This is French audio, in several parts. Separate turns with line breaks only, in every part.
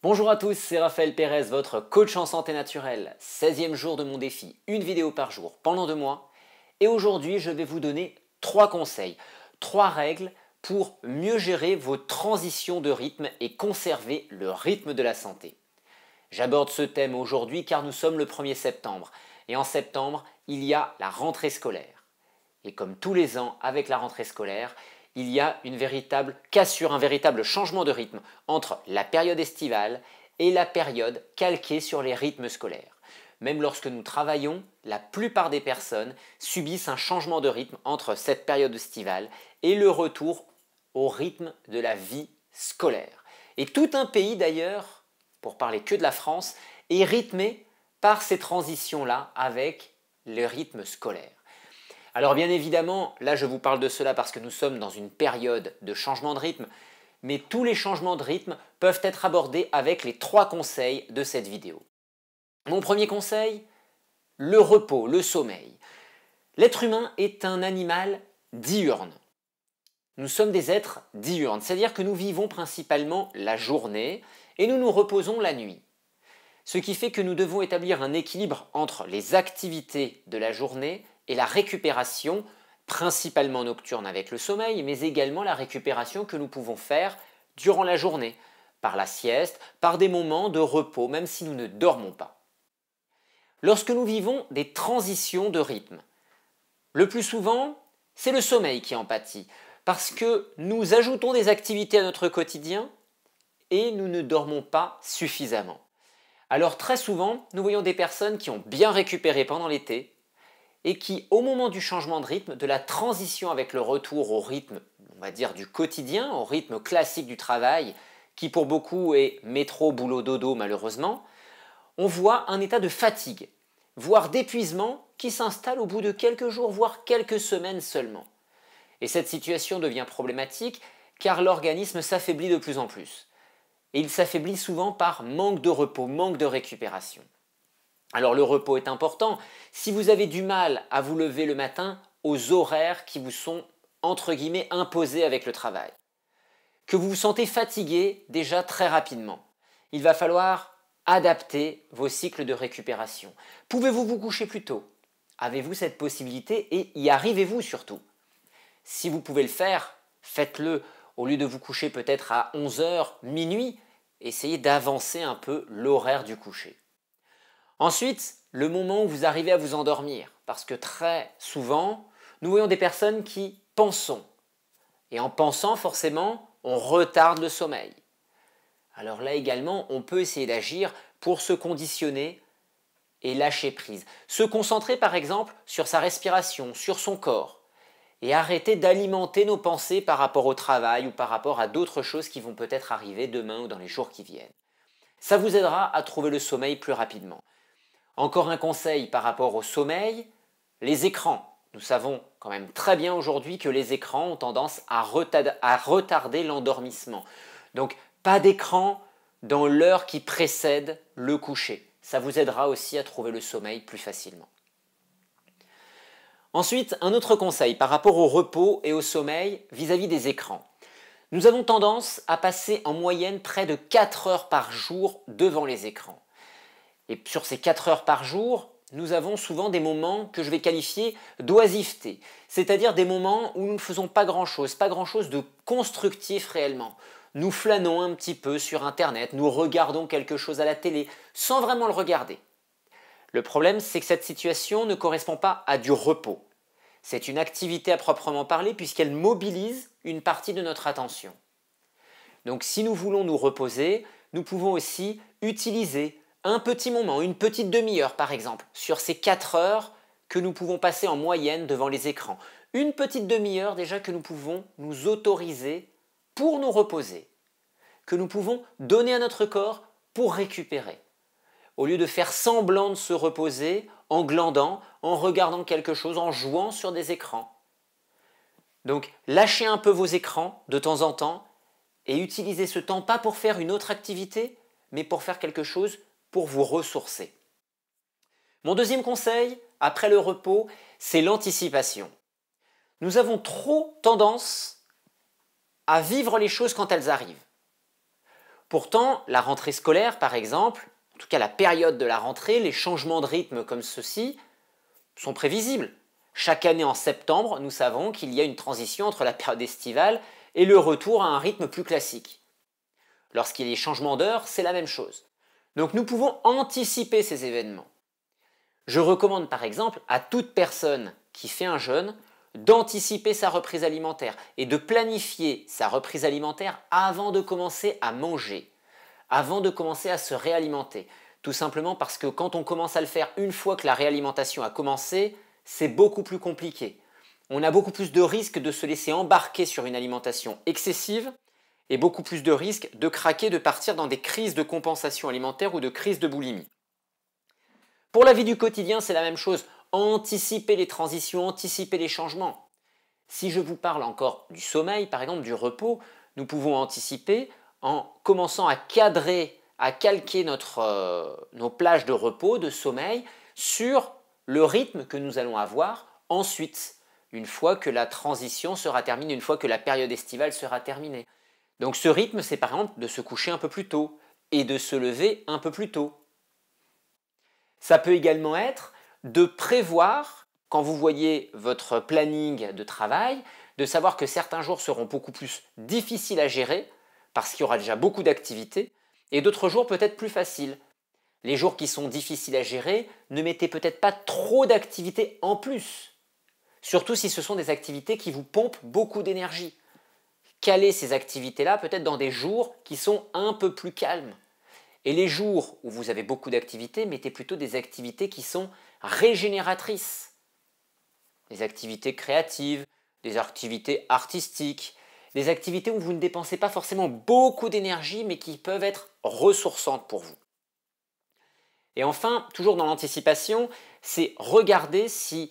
Bonjour à tous, c'est Raphaël Pérez, votre coach en santé naturelle. 16e jour de mon défi, une vidéo par jour pendant 2 mois. Et aujourd'hui, je vais vous donner 3 conseils, 3 règles pour mieux gérer vos transitions de rythme et conserver le rythme de la santé. J'aborde ce thème aujourd'hui car nous sommes le 1er septembre. Et en septembre, il y a la rentrée scolaire. Et comme tous les ans avec la rentrée scolaire, il y a une véritable cassure, un véritable changement de rythme entre la période estivale et la période calquée sur les rythmes scolaires. Même lorsque nous travaillons, la plupart des personnes subissent un changement de rythme entre cette période estivale et le retour au rythme de la vie scolaire. Et tout un pays d'ailleurs, pour parler que de la France, est rythmé par ces transitions-là avec le rythme scolaire. Alors bien évidemment, là je vous parle de cela parce que nous sommes dans une période de changement de rythme, mais tous les changements de rythme peuvent être abordés avec les 3 conseils de cette vidéo. Mon premier conseil, le repos, le sommeil. L'être humain est un animal diurne. Nous sommes des êtres diurnes, c'est-à-dire que nous vivons principalement la journée et nous nous reposons la nuit. Ce qui fait que nous devons établir un équilibre entre les activités de la journée et la récupération, principalement nocturne avec le sommeil, mais également la récupération que nous pouvons faire durant la journée, par la sieste, par des moments de repos, même si nous ne dormons pas. Lorsque nous vivons des transitions de rythme, le plus souvent, c'est le sommeil qui en pâtit, parce que nous ajoutons des activités à notre quotidien et nous ne dormons pas suffisamment. Alors très souvent, nous voyons des personnes qui ont bien récupéré pendant l'été et qui, au moment du changement de rythme, de la transition avec le retour au rythme, on va dire, du quotidien, au rythme classique du travail, qui pour beaucoup est métro, boulot, dodo malheureusement, on voit un état de fatigue, voire d'épuisement qui s'installe au bout de quelques jours, voire quelques semaines seulement. Et cette situation devient problématique car l'organisme s'affaiblit de plus en plus. Et il s'affaiblit souvent par manque de repos, manque de récupération. Alors le repos est important. Si vous avez du mal à vous lever le matin aux horaires qui vous sont entre guillemets imposés avec le travail, que vous vous sentez fatigué déjà très rapidement, il va falloir adapter vos cycles de récupération. Pouvez-vous vous coucher plus tôt? Avez-vous cette possibilité et y arrivez-vous surtout? Si vous pouvez le faire, faites-le. Au lieu de vous coucher peut-être à 11 heures, minuit, essayez d'avancer un peu l'horaire du coucher. Ensuite, le moment où vous arrivez à vous endormir, parce que très souvent, nous voyons des personnes qui pensent. Et en pensant, forcément, on retarde le sommeil. Alors là également, on peut essayer d'agir pour se conditionner et lâcher prise. Se concentrer par exemple sur sa respiration, sur son corps. Et arrêter d'alimenter nos pensées par rapport au travail ou par rapport à d'autres choses qui vont peut-être arriver demain ou dans les jours qui viennent. Ça vous aidera à trouver le sommeil plus rapidement. Encore un conseil par rapport au sommeil, les écrans. Nous savons quand même très bien aujourd'hui que les écrans ont tendance à retarder l'endormissement. Donc pas d'écran dans l'heure qui précède le coucher. Ça vous aidera aussi à trouver le sommeil plus facilement. Ensuite, un autre conseil par rapport au repos et au sommeil vis-à-vis des écrans. Nous avons tendance à passer en moyenne près de 4 heures par jour devant les écrans. Et sur ces 4 heures par jour, nous avons souvent des moments que je vais qualifier d'oisiveté, c'est-à-dire des moments où nous ne faisons pas grand-chose de constructif réellement. Nous flânons un petit peu sur Internet, nous regardons quelque chose à la télé sans vraiment le regarder. Le problème, c'est que cette situation ne correspond pas à du repos. C'est une activité à proprement parler puisqu'elle mobilise une partie de notre attention. Donc si nous voulons nous reposer, nous pouvons aussi utiliser un petit moment, une petite demi-heure par exemple, sur ces 4 heures que nous pouvons passer en moyenne devant les écrans. Une petite demi-heure déjà que nous pouvons nous autoriser pour nous reposer, que nous pouvons donner à notre corps pour récupérer. Au lieu de faire semblant de se reposer en glandant, en regardant quelque chose, en jouant sur des écrans. Donc lâchez un peu vos écrans de temps en temps et utilisez ce temps pas pour faire une autre activité, mais pour faire quelque chose pour vous ressourcer. Mon deuxième conseil, après le repos, c'est l'anticipation. Nous avons trop tendance à vivre les choses quand elles arrivent. Pourtant, la rentrée scolaire, par exemple, en tout cas la période de la rentrée, les changements de rythme comme ceux-ci sont prévisibles. Chaque année en septembre, nous savons qu'il y a une transition entre la période estivale et le retour à un rythme plus classique. Lorsqu'il y a des changements d'heure, c'est la même chose. Donc nous pouvons anticiper ces événements. Je recommande par exemple à toute personne qui fait un jeûne d'anticiper sa reprise alimentaire et de planifier sa reprise alimentaire avant de commencer à manger, avant de commencer à se réalimenter. Tout simplement parce que quand on commence à le faire une fois que la réalimentation a commencé, c'est beaucoup plus compliqué. On a beaucoup plus de risques de se laisser embarquer sur une alimentation excessive et beaucoup plus de risques de craquer, de partir dans des crises de compensation alimentaire ou de crises de boulimie. Pour la vie du quotidien, c'est la même chose. Anticiper les transitions, anticiper les changements. Si je vous parle encore du sommeil, par exemple du repos, nous pouvons anticiper en commençant à cadrer, à calquer nos plages de repos, de sommeil, sur le rythme que nous allons avoir ensuite, une fois que la transition sera terminée, une fois que la période estivale sera terminée. Donc ce rythme, c'est par exemple de se coucher un peu plus tôt et de se lever un peu plus tôt. Ça peut également être de prévoir, quand vous voyez votre planning de travail, de savoir que certains jours seront beaucoup plus difficiles à gérer, parce qu'il y aura déjà beaucoup d'activités, et d'autres jours peut-être plus faciles. Les jours qui sont difficiles à gérer, ne mettez peut-être pas trop d'activités en plus, surtout si ce sont des activités qui vous pompent beaucoup d'énergie. Calez ces activités-là peut-être dans des jours qui sont un peu plus calmes. Et les jours où vous avez beaucoup d'activités, mettez plutôt des activités qui sont régénératrices. Des activités créatives, des activités artistiques, des activités où vous ne dépensez pas forcément beaucoup d'énergie mais qui peuvent être ressourçantes pour vous. Et enfin, toujours dans l'anticipation, c'est regarder si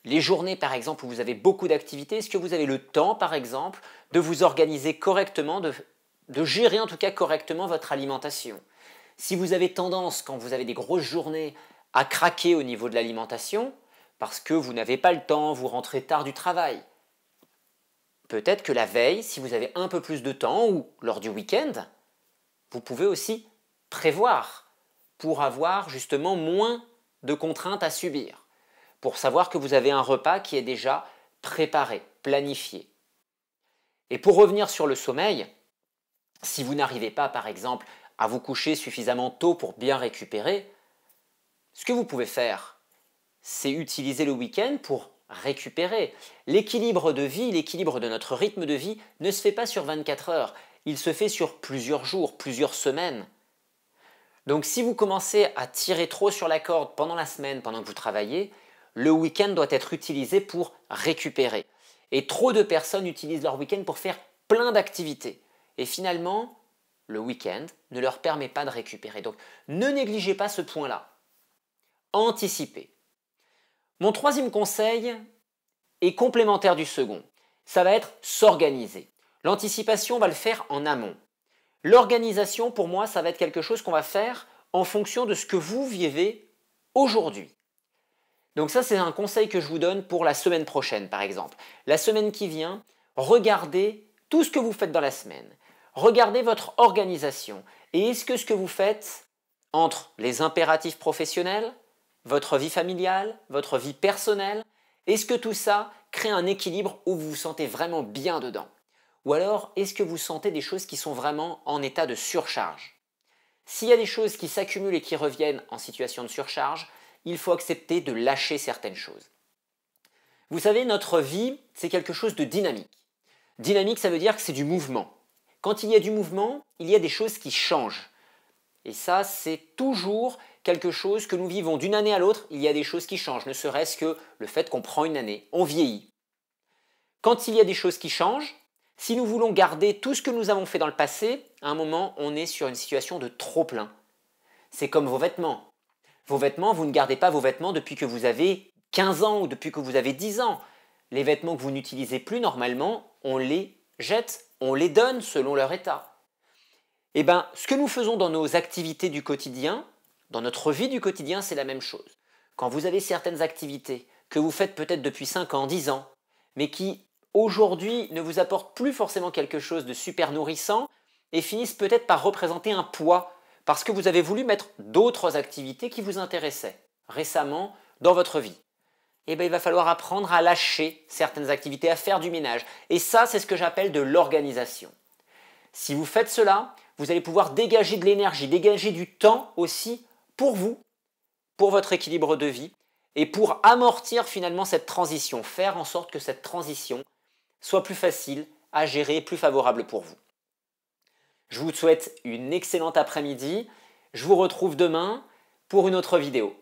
les journées par exemple où vous avez beaucoup d'activités, est-ce que vous avez le temps par exemple de vous organiser correctement, de gérer en tout cas correctement votre alimentation. Si vous avez tendance, quand vous avez des grosses journées, à craquer au niveau de l'alimentation, parce que vous n'avez pas le temps, vous rentrez tard du travail, peut-être que la veille, si vous avez un peu plus de temps, ou lors du week-end, vous pouvez aussi prévoir pour avoir justement moins de contraintes à subir, pour savoir que vous avez un repas qui est déjà préparé, planifié. Et pour revenir sur le sommeil, si vous n'arrivez pas par exemple à vous coucher suffisamment tôt pour bien récupérer, ce que vous pouvez faire, c'est utiliser le week-end pour récupérer. L'équilibre de vie, l'équilibre de notre rythme de vie ne se fait pas sur 24 heures, il se fait sur plusieurs jours, plusieurs semaines. Donc si vous commencez à tirer trop sur la corde pendant la semaine, pendant que vous travaillez, le week-end doit être utilisé pour récupérer. Et trop de personnes utilisent leur week-end pour faire plein d'activités. Et finalement, le week-end ne leur permet pas de récupérer. Donc ne négligez pas ce point-là. Anticipez. Mon troisième conseil est complémentaire du second. Ça va être s'organiser. L'anticipation, on va le faire en amont. L'organisation, pour moi, ça va être quelque chose qu'on va faire en fonction de ce que vous vivez aujourd'hui. Donc ça, c'est un conseil que je vous donne pour la semaine prochaine, par exemple. La semaine qui vient, regardez tout ce que vous faites dans la semaine. Regardez votre organisation. Et est-ce que ce que vous faites entre les impératifs professionnels, votre vie familiale, votre vie personnelle, est-ce que tout ça crée un équilibre où vous vous sentez vraiment bien dedans? Ou alors, est-ce que vous sentez des choses qui sont vraiment en état de surcharge? S'il y a des choses qui s'accumulent et qui reviennent en situation de surcharge, il faut accepter de lâcher certaines choses. Vous savez, notre vie, c'est quelque chose de dynamique. Dynamique, ça veut dire que c'est du mouvement. Quand il y a du mouvement, il y a des choses qui changent. Et ça, c'est toujours quelque chose que nous vivons d'une année à l'autre, il y a des choses qui changent, ne serait-ce que le fait qu'on prend une année, on vieillit. Quand il y a des choses qui changent, si nous voulons garder tout ce que nous avons fait dans le passé, à un moment, on est sur une situation de trop-plein. C'est comme vos vêtements. Vos vêtements, vous ne gardez pas vos vêtements depuis que vous avez 15 ans ou depuis que vous avez 10 ans. Les vêtements que vous n'utilisez plus, normalement, on les jette, on les donne selon leur état. Eh bien, ce que nous faisons dans nos activités du quotidien, dans notre vie du quotidien, c'est la même chose. Quand vous avez certaines activités que vous faites peut-être depuis 5 ans, 10 ans, mais qui aujourd'hui ne vous apportent plus forcément quelque chose de super nourrissant, et finissent peut-être par représenter un poids parce que vous avez voulu mettre d'autres activités qui vous intéressaient récemment dans votre vie. Eh bien, il va falloir apprendre à lâcher certaines activités, à faire du ménage. Et ça, c'est ce que j'appelle de l'organisation. Si vous faites cela, vous allez pouvoir dégager de l'énergie, dégager du temps aussi pour vous, pour votre équilibre de vie et pour amortir finalement cette transition, faire en sorte que cette transition soit plus facile à gérer, plus favorable pour vous. Je vous souhaite une excellente après-midi. Je vous retrouve demain pour une autre vidéo.